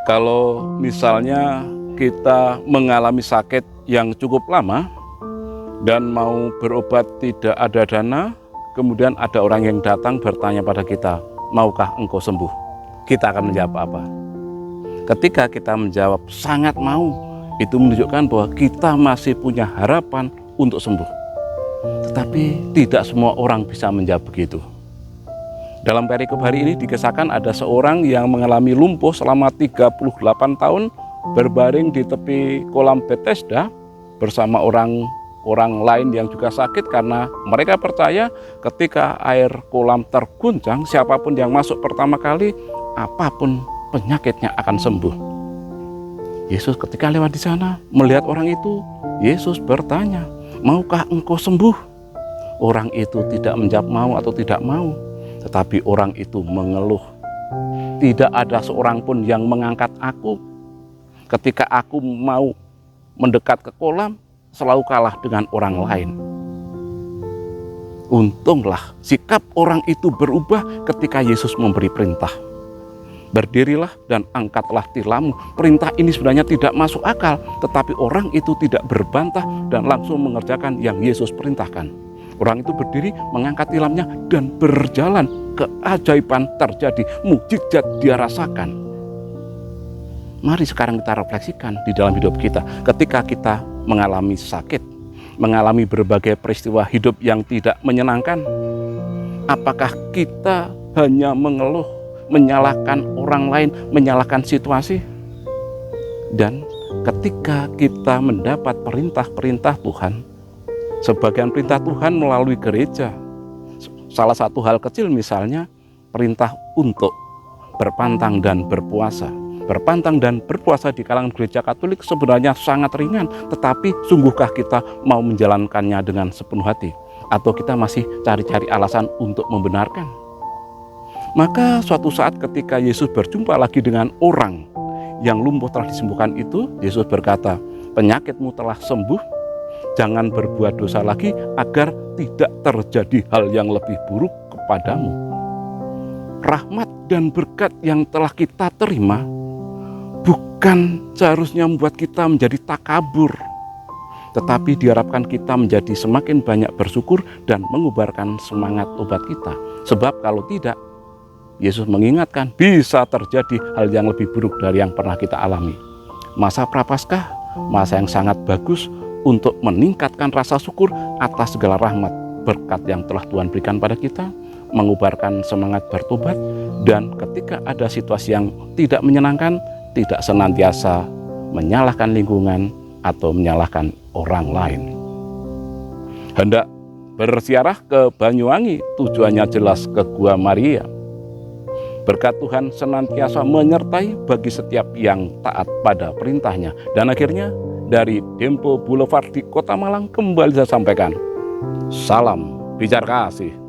Kalau misalnya kita mengalami sakit yang cukup lama dan mau berobat tidak ada dana, kemudian ada orang yang datang bertanya pada kita, maukah engkau sembuh? Kita akan menjawab apa? Ketika kita menjawab sangat mau, itu menunjukkan bahwa kita masih punya harapan untuk sembuh. Tetapi tidak semua orang bisa menjawab begitu. Dalam perikop hari ini dikisahkan ada seorang yang mengalami lumpuh selama 38 tahun berbaring di tepi kolam Bethesda bersama orang lain yang juga sakit, karena mereka percaya ketika air kolam terguncang, siapapun yang masuk pertama kali, apapun penyakitnya akan sembuh. Yesus ketika lewat di sana melihat orang itu, Yesus bertanya, maukah engkau sembuh? Orang itu tidak menjawab mau atau tidak mau, tetapi orang itu mengeluh. Tidak ada seorang pun yang mengangkat aku. Ketika aku mau mendekat ke kolam, selalu kalah dengan orang lain. Untunglah sikap orang itu berubah ketika Yesus memberi perintah. Berdirilah dan angkatlah tilammu. Perintah ini sebenarnya tidak masuk akal, tetapi orang itu tidak berbantah dan langsung mengerjakan yang Yesus perintahkan. Orang itu berdiri, mengangkat tilamnya dan berjalan. Keajaiban terjadi, mukjizat dia rasakan. Mari sekarang kita refleksikan di dalam hidup kita. Ketika kita mengalami sakit, mengalami berbagai peristiwa hidup yang tidak menyenangkan, apakah kita hanya mengeluh, menyalahkan orang lain, menyalahkan situasi? Dan ketika kita mendapat perintah-perintah Tuhan, sebagian perintah Tuhan melalui gereja. Salah satu hal kecil misalnya perintah untuk berpantang dan berpuasa. Berpantang dan berpuasa di kalangan gereja Katolik sebenarnya sangat ringan, tetapi sungguhkah kita mau menjalankannya dengan sepenuh hati? Atau kita masih cari-cari alasan untuk membenarkan? Maka suatu saat ketika Yesus berjumpa lagi dengan orang yang lumpuh telah disembuhkan itu, Yesus berkata, penyakitmu telah sembuh. Jangan berbuat dosa lagi agar tidak terjadi hal yang lebih buruk kepadamu. Rahmat dan berkat yang telah kita terima bukan seharusnya membuat kita menjadi takabur, tetapi diharapkan kita menjadi semakin banyak bersyukur dan mengubarkan semangat tobat kita. Sebab kalau tidak, Yesus mengingatkan bisa terjadi hal yang lebih buruk dari yang pernah kita alami. Masa Prapaskah, masa yang sangat bagus untuk meningkatkan rasa syukur atas segala rahmat berkat yang telah Tuhan berikan pada kita, mengubarkan semangat bertobat, dan ketika ada situasi yang tidak menyenangkan, tidak senantiasa menyalahkan lingkungan atau menyalahkan orang lain. Hendak berziarah ke Banyuwangi, tujuannya jelas ke Gua Maria. Berkat Tuhan senantiasa menyertai bagi setiap yang taat pada perintahnya. Dan akhirnya dari Dempo Boulevard di Kota Malang kembali saya sampaikan, salam pijar kasih.